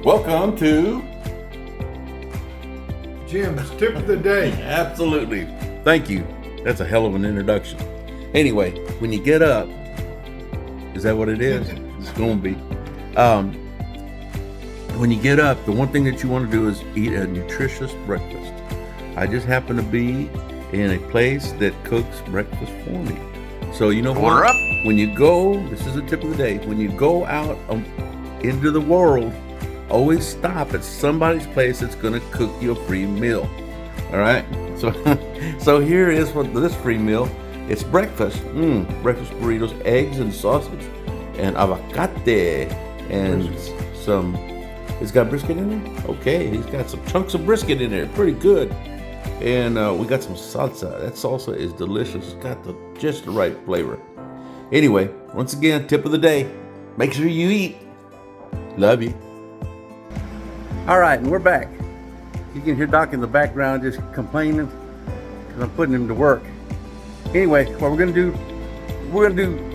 Welcome to Jim's tip of the day. Absolutely. Thank you. That's a hell of an introduction. Anyway, when you get up, is that what it is? It's going to be. When you get up, the one thing that you want to do is eat a nutritious breakfast. I just happen to be in a place that cooks breakfast for me. So you know what? Up. When you go, this is a tip of the day. When you go out into the world, always stop at somebody's place that's going to cook you a free meal. All right. So here is what this free meal. It's breakfast. Breakfast burritos, eggs and sausage, and avocate, and some. It's got brisket in there. Okay, he's got some chunks of brisket in there. Pretty good. And we got some salsa. That salsa is delicious. It's got just the right flavor. Anyway, once again, tip of the day. Make sure you eat. Love you. All right, and we're back. You can hear Doc in the background just complaining because I'm putting him to work. Anyway, what we're gonna do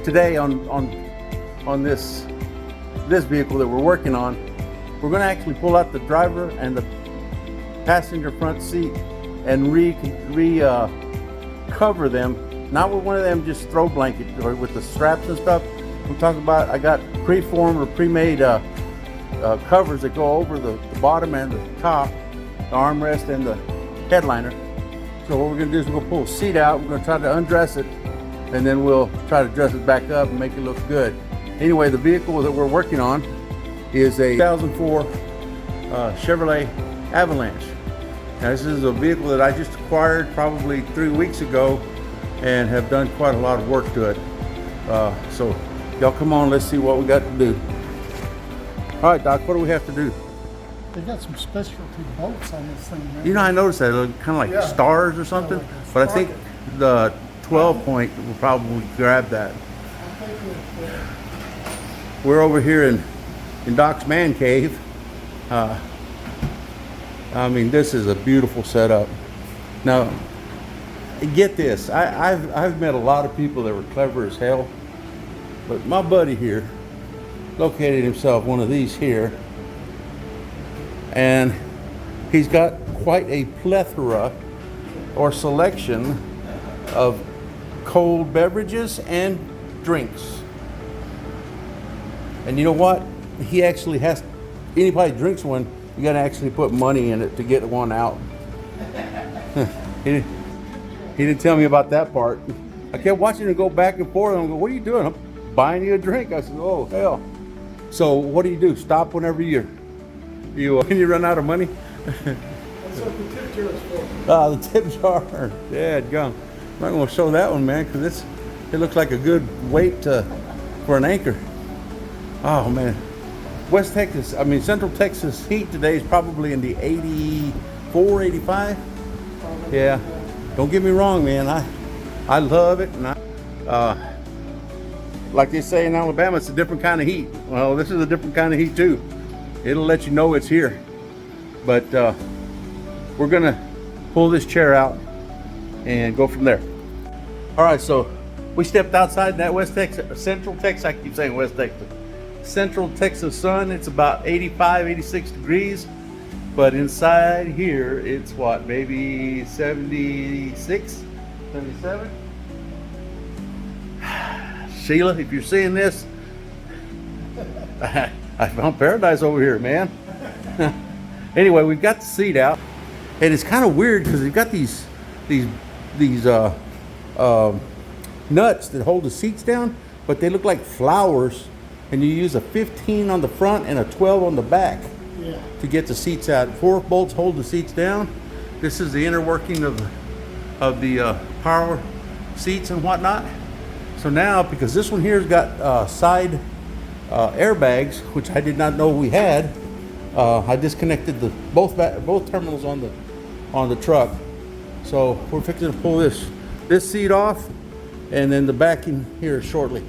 today on this vehicle that we're working on, we're gonna actually pull out the driver and the passenger front seat and cover them, not with one of them just throw blanket or with the straps and stuff. I'm talking about I got preformed or pre-made covers that go over the bottom and the top, the armrest and the headliner. So what we're going to do is we're going to pull the seat out, we're going to try to undress it, and then we'll try to dress it back up and make it look good. Anyway, the vehicle that we're working on is a 2004 Chevrolet Avalanche. Now this is a vehicle that I just acquired probably 3 weeks ago and have done quite a lot of work to it. So y'all come on, let's see what we got to do. All right, Doc, what do we have to do? They got some specialty bolts on this thing, man. You know, I noticed that. It looked kind of like stars or something. Like a but I think sprocket. the 12 point will probably grab that. We're over here in Doc's man cave. I mean, this is a beautiful setup. Now, get this. I've met a lot of people that were clever as hell. But my buddy here located himself one of these here, and he's got quite a plethora or selection of cold beverages and drinks. And you know what? He actually has, anybody drinks one, you gotta actually put money in it to get one out. He didn't tell me about that part. I kept watching him go back and forth, and I go, what are you doing? I'm buying you a drink. I said, oh, hell. So what do? Stop whenever when you run out of money? That's what the tip jar is for. The tip jar. Dadgum. I'm not going to show that one, man, because it looks like a good weight for an anchor. Oh, man. Central Texas heat today is probably in the 84, 85. Yeah. Don't get me wrong, man. I love it, and like they say in Alabama, it's a different kind of heat. Well, this is a different kind of heat too. It'll let you know it's here. But we're gonna pull this chair out and go from there. All right, so we stepped outside that Central Texas, I keep saying West Texas. Central Texas sun, it's about 85, 86 degrees. But inside here, it's what, maybe 76, 77? Sheila, if you're seeing this, I found paradise over here, man. Anyway, we've got the seat out, and it's kind of weird because they've got these nuts that hold the seats down, but they look like flowers, and you use a 15 on the front and a 12 on the back to get the seats out. 4 bolts hold the seats down. This is the inner working of the power seats and whatnot. So now, because this one here's got side airbags, which I did not know we had, I disconnected both terminals on the truck. So we're fixing to pull this seat off, and then the back in here shortly.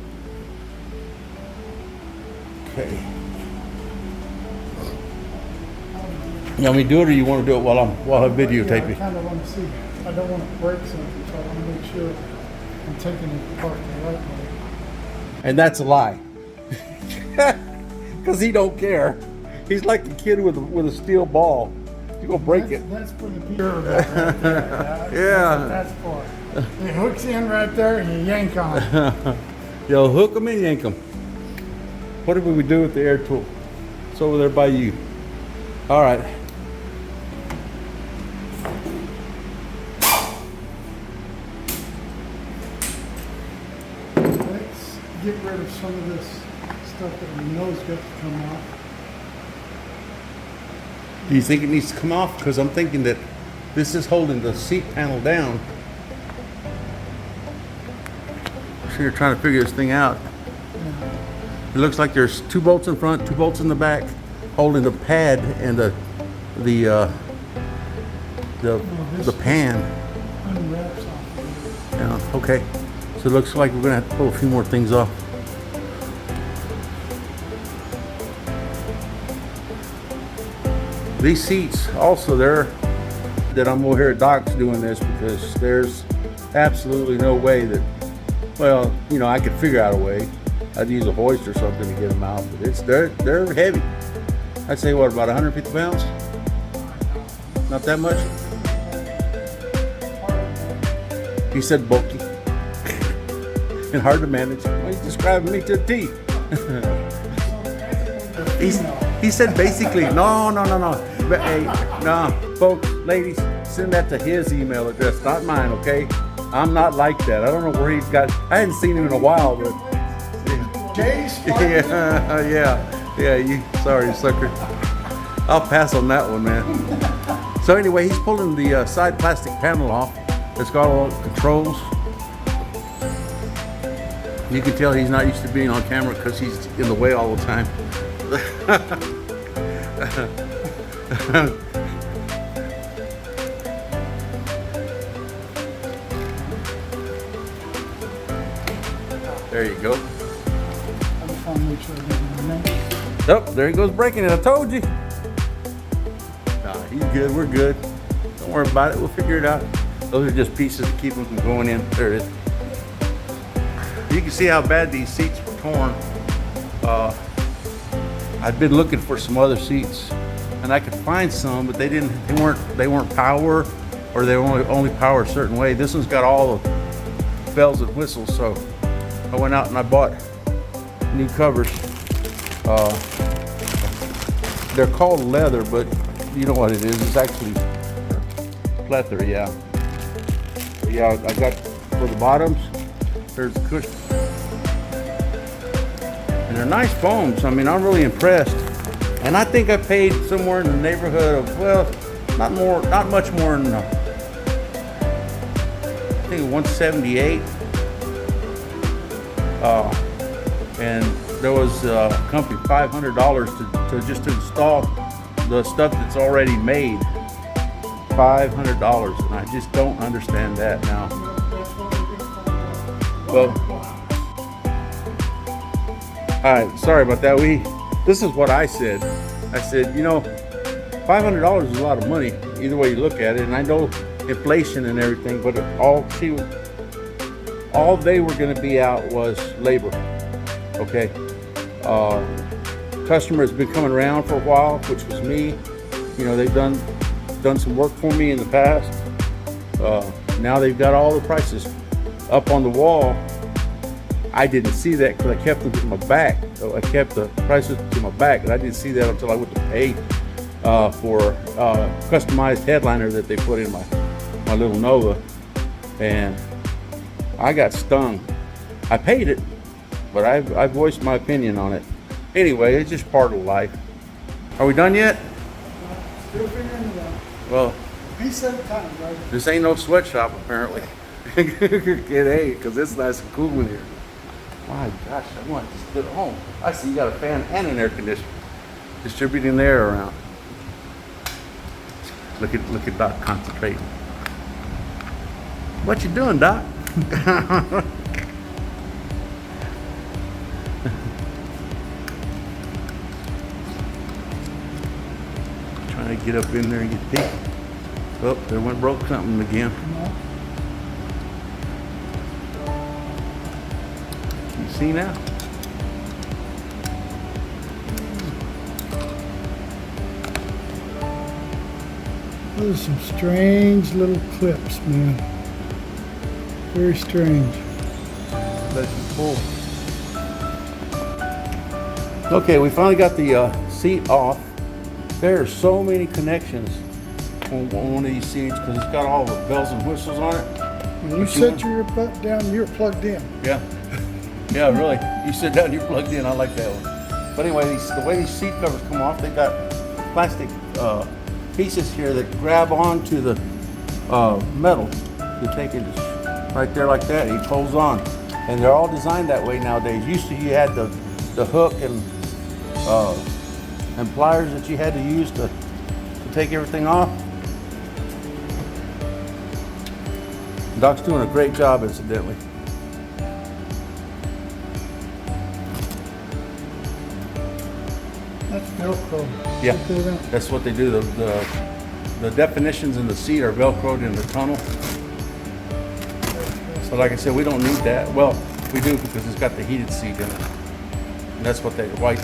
Okay. You want me to do it, or you want to do it while I'm videotaping? I kind of want to see. I don't want to break something, so I want to make sure I'm taking it apart the right way. And that's a lie. Because he don't care. He's like a kid with a steel ball. You gonna break it. That's for the pure right there. Yeah. That's for it. It hooks in right there and you yank on it. Yo, hook them and yank them. What did we do with the air tool? It's over there by you. All right. Let's get rid of some of this stuff that we know has got to come off. Do you think it needs to come off? Because I'm thinking that this is holding the seat panel down. So you're trying to figure this thing out. It looks like there's 2 bolts in front, 2 bolts in the back, holding the pad and the pan. Unwraps off. Yeah, okay. So it looks like we're gonna have to pull a few more things off. These seats also that I'm over here at Doc's doing this because there's absolutely no way that, well, you know, I could figure out a way. I'd use a hoist or something to get them out, but they're heavy. I'd say what, about 150 pounds? Not that much? He said bulky and hard to manage. Well, he's describing me to a T. He said basically, no. But, hey, no, folks, ladies, send that to his email address, not mine, okay? I'm not like that. I don't know where he's got. I hadn't seen him in a while, but yeah. You sorry, sucker. I'll pass on that one, man. So anyway, he's pulling the side plastic panel off. It's got all the controls. You can tell he's not used to being on camera because he's in the way all the time. There you go. I just want to make sure I get in there. Oh, there he goes breaking it. I told you. Nah, he's good. We're good. Don't worry about it. We'll figure it out. Those are just pieces to keep them from going in. There it is. You can see how bad these seats were torn. I've been looking for some other seats, and I could find some, but they weren't power, or they were only power a certain way. This one's got all the bells and whistles, so I went out and I bought new covers. They're called leather, but you know what it is. It's actually leather, yeah. But yeah, I got for the bottoms. There's the cushion. And they're nice foams. I mean, I'm really impressed. And I think I paid somewhere in the neighborhood of, well, not much more than, I think $178. And there was a company $500 to just install the stuff that's already made. $500, and I just don't understand that now. Well, all right, sorry about that. This is what I said. I said, you know, $500 is a lot of money, either way you look at it. And I know inflation and everything, but all they were going to be out was labor. Okay. Customer has been coming around for a while, which was me. You know, they've done some work for me in the past. Now they've got all the prices up on the wall. I didn't see that because I kept them to my back. So I kept the prices to my back, and I didn't see that until I went to pay for customized headliner that they put in my little Nova, and I got stung. I paid it, but I voiced my opinion on it. Anyway, it's just part of life. Are we done yet? Still figuring it out. Well, He said time, right? this ain't no sweatshop apparently. It ain't, because it's nice and cool in here. My gosh, I want to sit at home. I see you got a fan and an air conditioner distributing the air around. Look at Doc concentrating. What you doing, Doc? Trying to get up in there and get deep. Oh, there went broke something again. You see now? Those are some strange little clips, man. Very strange. That's full. Okay, we finally got the seat off. There are so many connections on one of these seats because it's got all the bells and whistles on it. When you set your butt down, you're plugged in. Yeah. Yeah, really. You sit down, you're plugged in. I like that one. But anyway, the way these seat covers come off, they got plastic pieces here that grab onto the metal. You take it right there like that, it pulls on. And they're all designed that way nowadays. Used to, you had the hook and pliers that you had to use to take everything off. Doc's doing a great job, incidentally. That's Velcro. Yeah, that's what they do. The definitions in the seat are Velcroed in the tunnel. So like I said, we don't need that. Well, we do because it's got the heated seat in it. And that's what that white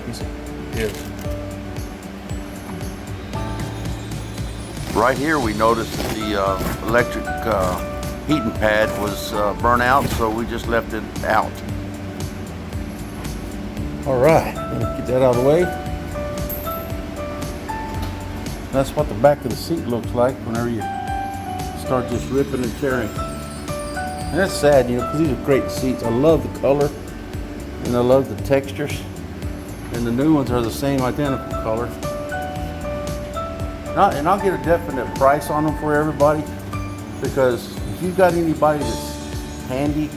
piece is. Right here we noticed that the electric heating pad was burnt out, so we just left it out. All right, get that out of the way. That's what the back of the seat looks like whenever you start just ripping and tearing. And that's sad, you know, because these are great seats. I love the color and I love the textures. And the new ones are the same identical color. And I'll get a definite price on them for everybody, because if you've got anybody that's handy,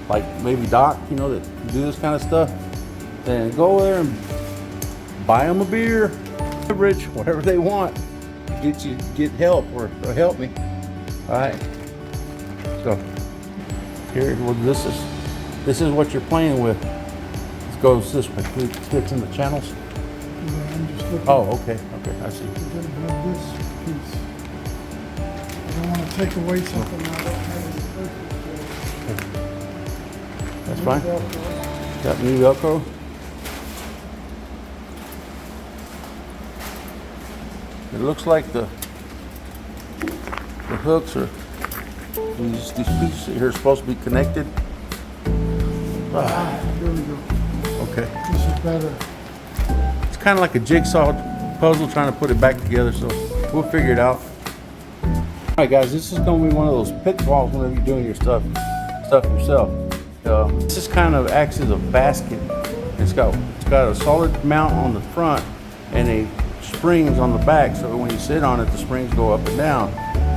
like maybe Doc, you know, that can do this kind of stuff, then go there and buy them a beer, beverage, whatever they want. Get help or help me. All right. So here, well, this is what you're playing with. It goes this way. It fits in the channels. Yeah, I'm just looking. Oh, okay, I see. We're gonna have this piece. I don't want to take away something I don't have in the purpose. That's fine. Got new Velcro. It looks like the hooks are these pieces here are supposed to be connected. Here we go. Okay. This is better. It's kind of like a jigsaw puzzle trying to put it back together, so we'll figure it out. All right, guys, this is going to be one of those pitfalls whenever you're doing your stuff yourself. This kind of acts as a basket. It's got a solid mount on the front and a springs on the back, so when you sit on it, the springs go up and down.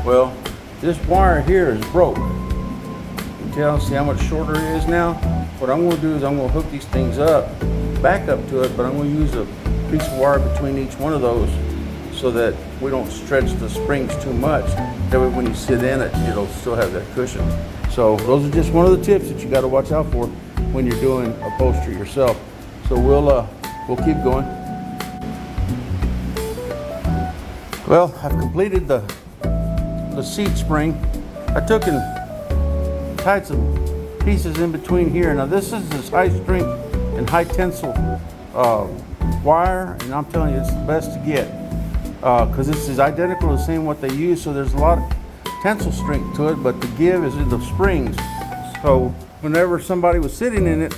Well, this wire here is broke. You can see how much shorter it is now? What I'm going to do is I'm going to hook these things up, back up to it, but I'm going to use a piece of wire between each one of those so that we don't stretch the springs too much. That way when you sit in it, it'll still have that cushion. So those are just one of the tips that you got to watch out for when you're doing upholstery yourself. So we'll keep going. Well, I've completed the seat spring. I took and tied some pieces in between here. Now this is this high strength and high tensile wire, and I'm telling you, it's the best to get because this is identical to the same what they use. So there's a lot of tensile strength to it, but the give is in the springs. So whenever somebody was sitting in it,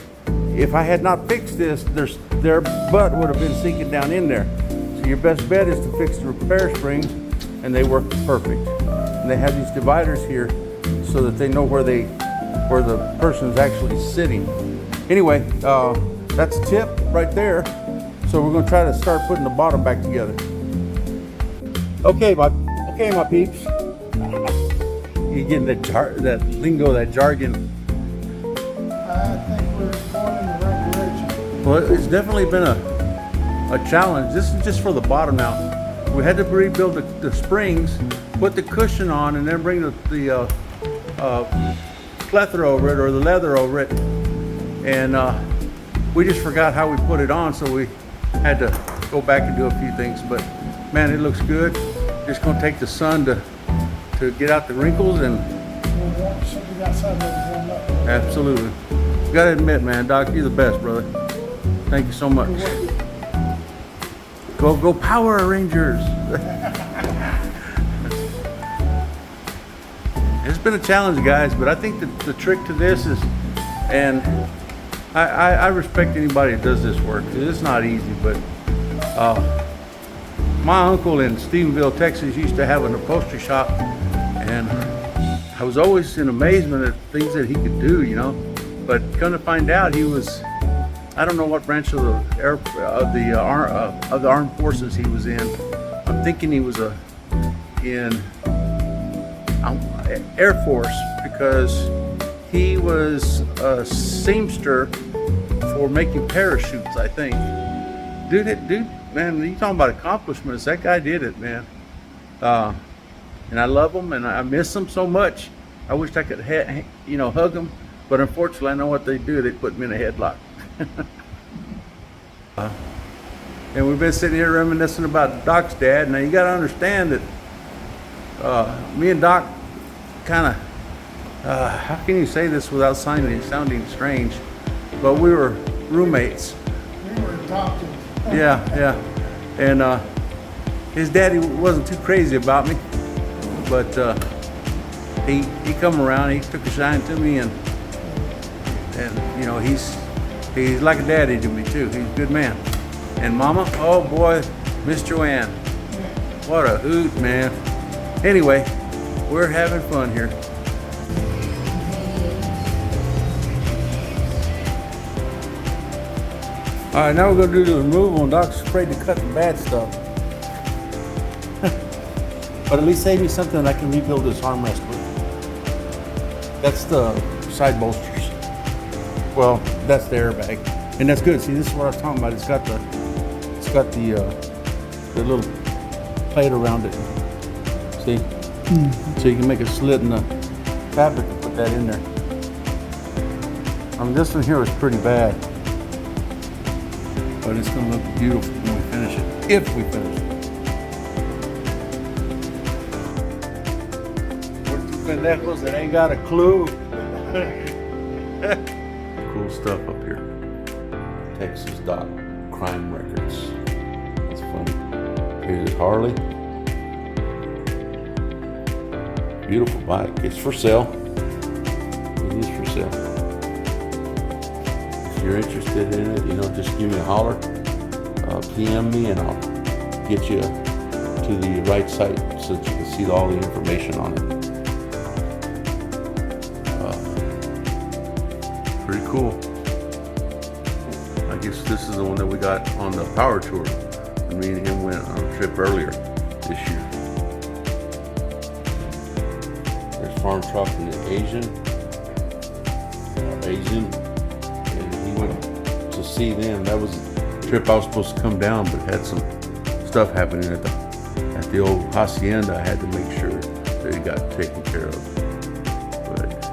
if I had not fixed this, their butt would have been sinking down in there. So your best bet is to fix the repair springs, and they work perfect. And they have these dividers here so that they know where the person is actually sitting. Anyway, that's a tip right there. So we're going to try to start putting the bottom back together. Okay, my peeps. You're getting that lingo, that jargon. I think we're going in the right direction. Well, it's definitely been a challenge. This is just for the bottom now. We had to rebuild the springs, put the cushion on, and then bring the plethora over it, or the leather over it. And we just forgot how we put it on, so we had to go back and do a few things. But man, it looks good. Just gonna take the sun to get out the wrinkles and absolutely. Gotta admit, man, Doc, you're the best, brother. Thank you so much. Go Power Rangers. it's been a challenge, guys, but I think that the trick to this is, and I respect anybody that does this work. It's not easy, but my uncle in Stephenville, Texas used to have an upholstery shop, and I was always in amazement at things that he could do, you know. But come to find out, he was, I don't know what branch of the armed forces he was in. I'm thinking he was in Air Force, because he was a seamster for making parachutes, I think. Dude, man, you talking about accomplishments? That guy did it, man. And I love him, and I miss him so much. I wish I could, hug him, but unfortunately, I know what they do. They put me in a headlock. And we've been sitting here reminiscing about Doc's dad. Now you got to understand that me and Doc kind of, how can you say this without sounding strange? But we were roommates. We were adopted. Yeah. And his daddy wasn't too crazy about me, but he come around. He took a shine to me, and he's like a daddy to me too. He's a good man. And Mama, oh boy, Miss Joanne, what a hoot, man. Anyway, we're having fun here. All right, now we're gonna do the removal, and Doc's afraid to cut the bad stuff. But at least save me something that I can rebuild this armrest with. That's the side bolsters. Well, that's the airbag, and that's good. See, this is what I was talking about. It's got the little plate around it. See, so you can make a slit in the fabric and put that in there. I mean, this one here is pretty bad, but it's gonna look beautiful when we finish it, if we finish it. We're two pendejos that ain't got a clue. Cool stuff up here. Texas Doc Crime Records. That's funny. Here's Harley. Beautiful bike. It's for sale. It is for sale. If you're interested in it, just give me a holler. PM me, and I'll get you to the right site so that you can see all the information on it. Pretty cool. I guess this is the one that we got on the power tour. Me and him went on a trip earlier this year. There's Farm Truck and the Asian, and he went to see them. That was a trip I was supposed to come down, but had some stuff happening at the old hacienda. I had to make sure that it got taken care of. But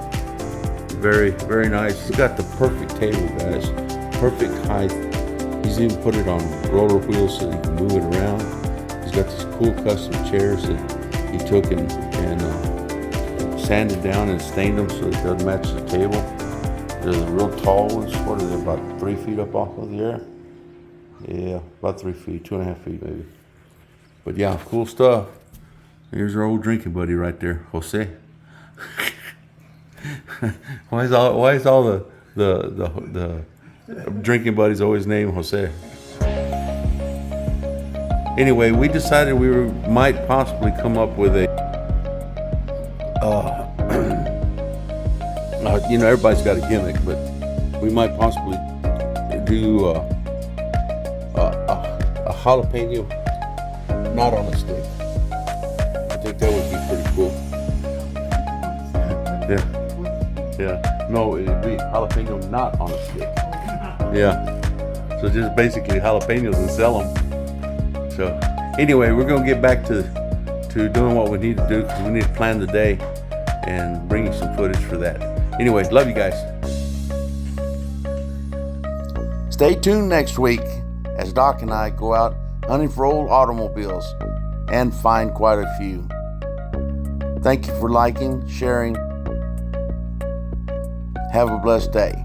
very, very nice. He's got the perfect table, guys. Perfect height. He's even put it on roller wheels so you can move it around. He's got these cool custom chairs that he took and sanded down and stained them so it doesn't match the table. They're the real tall ones. What are they, about 3 feet up off of the air? Yeah, about 3 feet, 2.5 feet maybe. But yeah, cool stuff. Here's our old drinking buddy right there, Jose. Why is all the drinking buddies always named Jose? Anyway, we decided we might possibly come up with a everybody's got a gimmick, but we might possibly do a jalapeno not on a stick. I think that would be pretty cool. Yeah. No, it'd be jalapeno not on a stick. Yeah. So just basically jalapenos and sell them. So anyway, we're gonna get back to doing what we need to do, because we need to plan the day and bring you some footage for that. Anyway, love you guys. Stay tuned next week as Doc and I go out hunting for old automobiles and find quite a few. Thank you for liking, sharing. Have a blessed day.